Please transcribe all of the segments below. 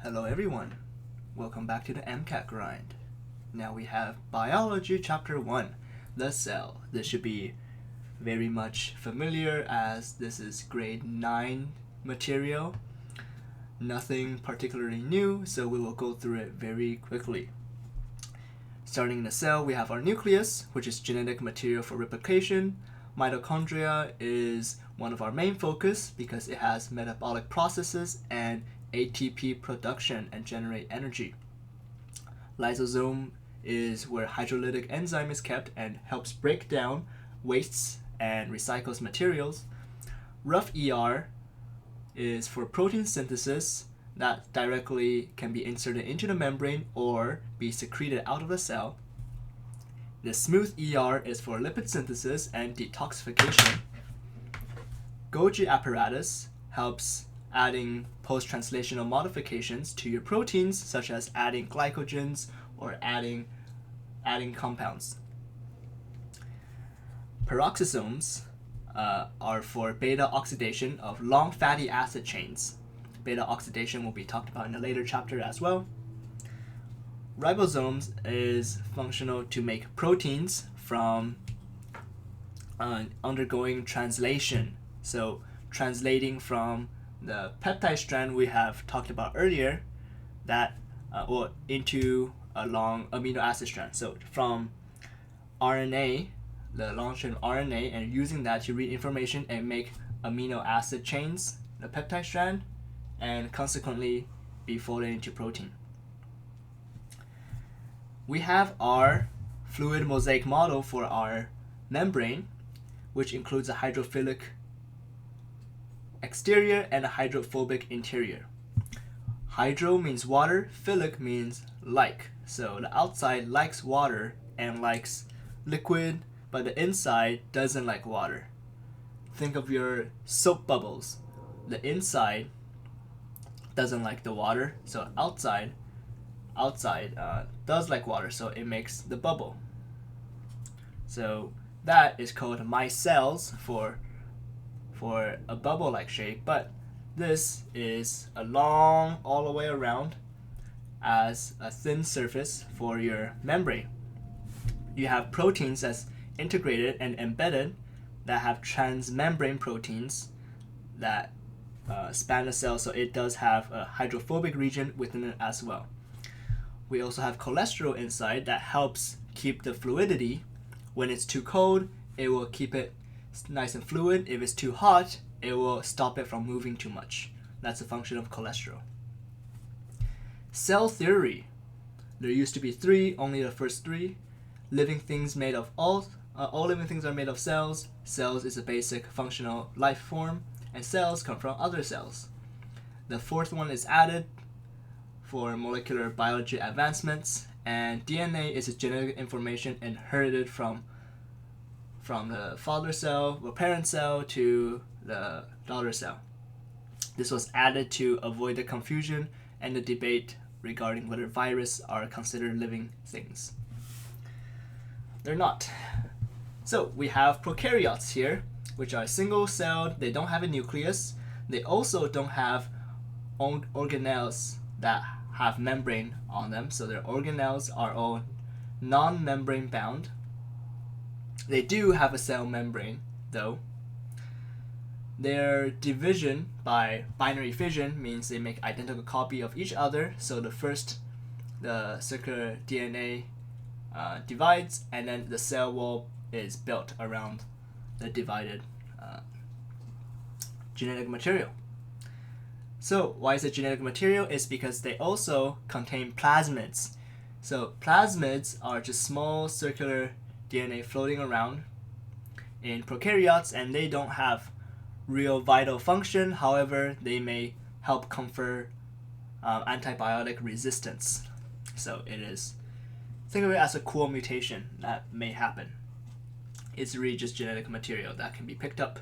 Hello everyone, welcome back to the MCAT grind. Now we have Biology Chapter 1, the cell. This should be very much familiar as this is grade 9 material. Nothing particularly new, so we will go through it very quickly. Starting in the cell, we have our nucleus, which is genetic material for replication. Mitochondria is one of our main focus because it has metabolic processes and ATP production and generate energy. Lysosome is where hydrolytic enzyme is kept and helps break down wastes and recycles materials. Rough ER is for protein synthesis that directly can be inserted into the membrane or be secreted out of the cell. The smooth ER is for lipid synthesis and detoxification. Golgi apparatus helps adding post-translational modifications to your proteins, such as adding glycogens or adding compounds. Peroxisomes are for beta oxidation of long fatty acid chains. Beta oxidation will be talked about in a later chapter as well. Ribosomes is functional to make proteins from undergoing translation. So translating from the peptide strand we have talked about earlier into a long amino acid strand. So from RNA, the long chain RNA, and using that to read information and make amino acid chains, the peptide strand, and consequently be folded into protein. We have our fluid mosaic model for our membrane, which includes a hydrophilic exterior and a hydrophobic interior. Hydro means water, philic means like. So the outside likes water and likes liquid, but the inside doesn't like water. Think of your soap bubbles. The inside doesn't like the water, so outside does like water, so it makes the bubble. So that is called micelles for a bubble-like shape, but this is a long all the way around as a thin surface for your membrane. You have proteins that's integrated and embedded that have transmembrane proteins that span the cell, so it does have a hydrophobic region within it as well. We also have cholesterol inside that helps keep the fluidity. When it's too cold, it will keep it nice and fluid. If it's too hot, it will stop it from moving too much. That's a function of cholesterol. Cell theory. There used to be 3, only the first 3. Living things made of all living things are made of cells. Cells is a basic functional life form, and cells come from other cells. The 4th one is added for molecular biology advancements, and DNA is a genetic information inherited from the father cell or parent cell to the daughter cell. This was added to avoid the confusion and the debate regarding whether viruses are considered living things. They're not. So we have prokaryotes here, which are single-celled. They don't have a nucleus. They also don't have organelles that have membrane on them, so their organelles are all non-membrane bound. They do have a cell membrane, though. Their division by binary fission means they make identical copy of each other. So the circular DNA divides, and then the cell wall is built around the divided genetic material. So why is it genetic material? It's because they also contain plasmids. So plasmids are just small circular DNA floating around in prokaryotes, and they don't have real vital function. However, they may help confer antibiotic resistance. So think of it as a cool mutation that may happen. It's really just genetic material that can be picked up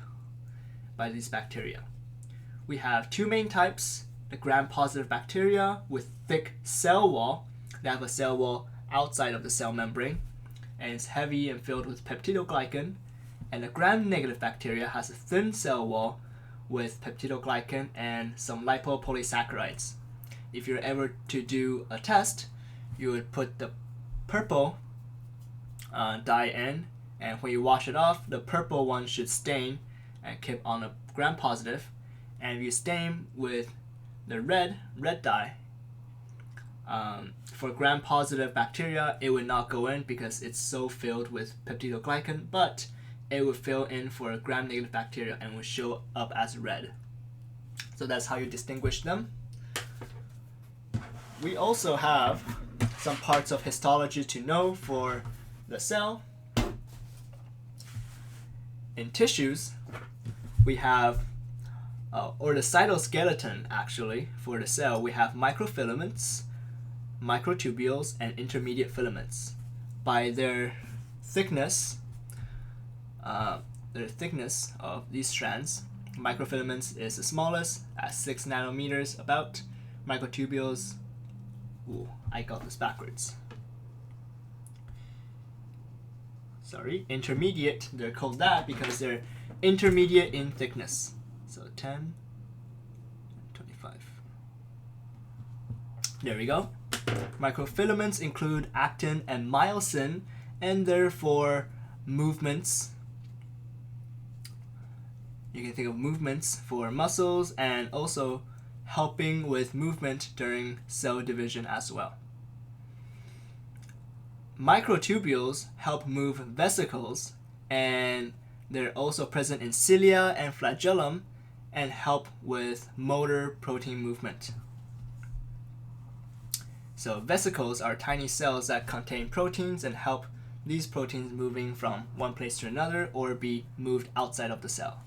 by these bacteria. We have 2 main types: the gram-positive bacteria with thick cell wall. They have a cell wall outside of the cell membrane, and it's heavy and filled with peptidoglycan. And the gram-negative bacteria has a thin cell wall with peptidoglycan and some lipopolysaccharides. if you're ever to do a test, you would put the purple dye in, and when you wash it off, the purple one should stain and keep on a gram-positive. And if you stain with the red dye, for gram-positive bacteria, it would not go in because it's so filled with peptidoglycan, but it would fill in for gram-negative bacteria and would show up as red. So that's how you distinguish them. We also have some parts of histology to know for the cell. In tissues, we have, or the cytoskeleton actually, for the cell, we have microfilaments, microtubules, and intermediate filaments. By their thickness of these strands, microfilaments is the smallest at 6 nanometers about. Microtubules, I got this backwards. Sorry, intermediate, they're called that because they're intermediate in thickness. So 10, 25. There we go. Microfilaments include actin and myosin, and therefore movements. You can think of movements for muscles and also helping with movement during cell division as well. Microtubules help move vesicles, and they're also present in cilia and flagellum and help with motor protein movement. So vesicles are tiny cells that contain proteins and help these proteins moving from one place to another or be moved outside of the cell.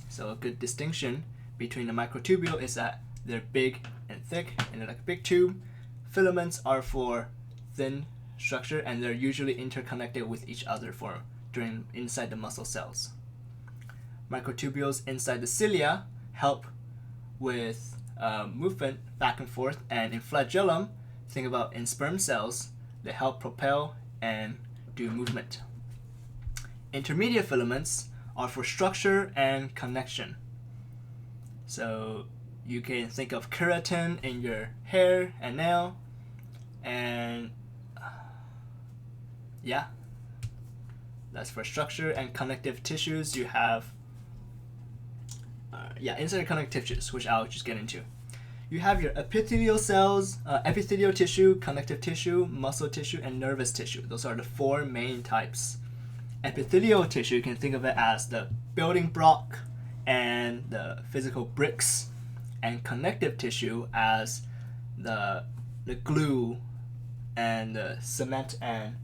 So a good distinction between the microtubule is that they're big and thick and they're like a big tube. Filaments are for thin structure and they're usually interconnected with each other inside the muscle cells. Microtubules inside the cilia help with movement back and forth, and in flagellum, think about in sperm cells, they help propel and do movement. Intermediate filaments are for structure and connection. So you can think of keratin in your hair and nail, and that's for structure. And connective tissues, you have inside connective tissues, which I'll just get into. You have your epithelial cells, epithelial tissue, connective tissue, muscle tissue, and nervous tissue. Those are the 4 main types. Epithelial tissue, you can think of it as the building block and the physical bricks, and connective tissue as the glue and the cement, and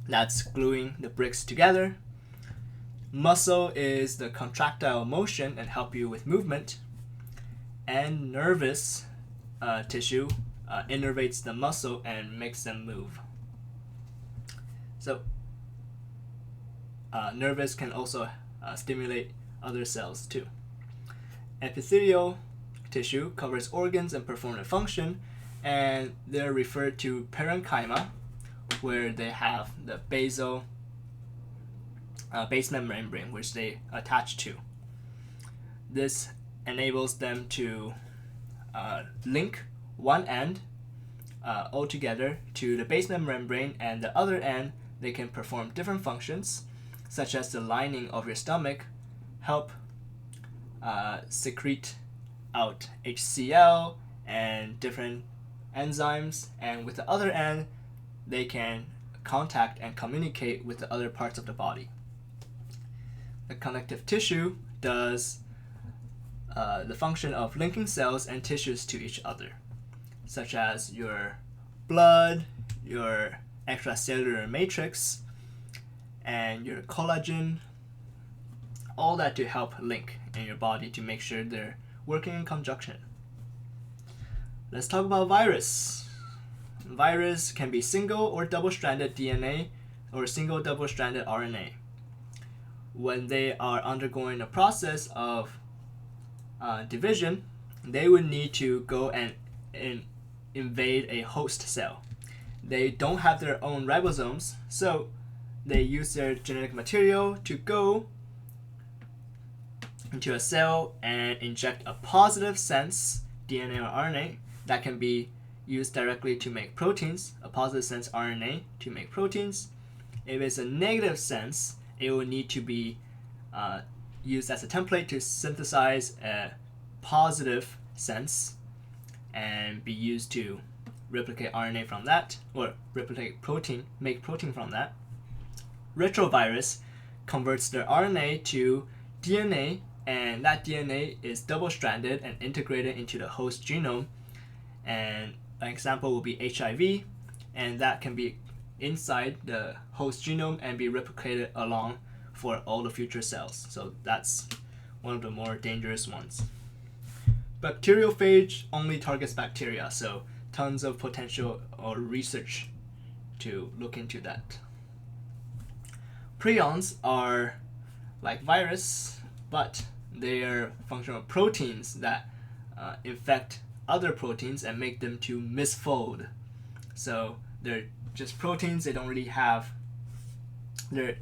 that's gluing the bricks together. Muscle is the contractile motion and help you with movement. And nervous tissue innervates the muscle and makes them move. So nervous can also stimulate other cells too. Epithelial tissue covers organs and perform a function, and they're referred to parenchyma, where they have the basal basement membrane which they attach to. This enables them to link one end altogether to the basement membrane, and the other end they can perform different functions, such as the lining of your stomach help secrete out HCl and different enzymes, and with the other end they can contact and communicate with the other parts of the body. The connective tissue does the function of linking cells and tissues to each other, such as your blood, your extracellular matrix, and your collagen, all that to help link in your body to make sure they're working in conjunction. Let's talk about virus. Virus can be single or double-stranded DNA or single double-stranded RNA. When they are undergoing a process of division, they would need to go and invade a host cell. They don't have their own ribosomes, so they use their genetic material to go into a cell and inject a positive sense DNA or RNA that can be used directly to make proteins, a positive sense RNA to make proteins. If it's a negative sense, it will need to be used as a template to synthesize a positive sense and be used to replicate RNA from that, or replicate protein, make protein from that. Retrovirus converts the RNA to DNA, and that DNA is double-stranded and integrated into the host genome. And an example will be HIV, and that can be inside the host genome and be replicated along for all the future cells. So that's one of the more dangerous ones. Bacteriophage only targets bacteria, so tons of potential or research to look into that. Prions are like virus, but they are functional proteins that infect other proteins and make them to misfold. So they're just proteins, they don't really have,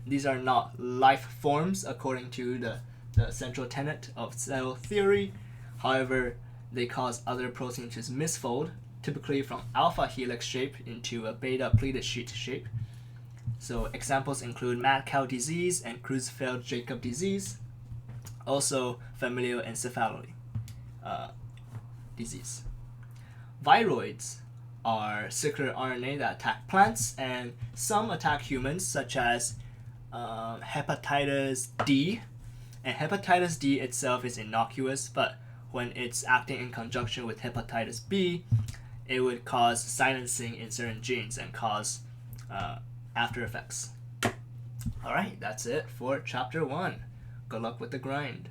these are not life forms according to the central tenet of cell theory. However, they cause other proteins to misfold, typically from alpha helix shape into a beta pleated sheet shape. So examples include mad cow disease and Creutzfeldt-Jakob disease, also familial encephalopathy disease. Viroids are circular RNA that attack plants, and some attack humans, such as hepatitis D. And hepatitis D itself is innocuous, but when it's acting in conjunction with hepatitis B, it would cause silencing in certain genes and cause after effects. Alright, that's it for chapter 1. Good luck with the grind.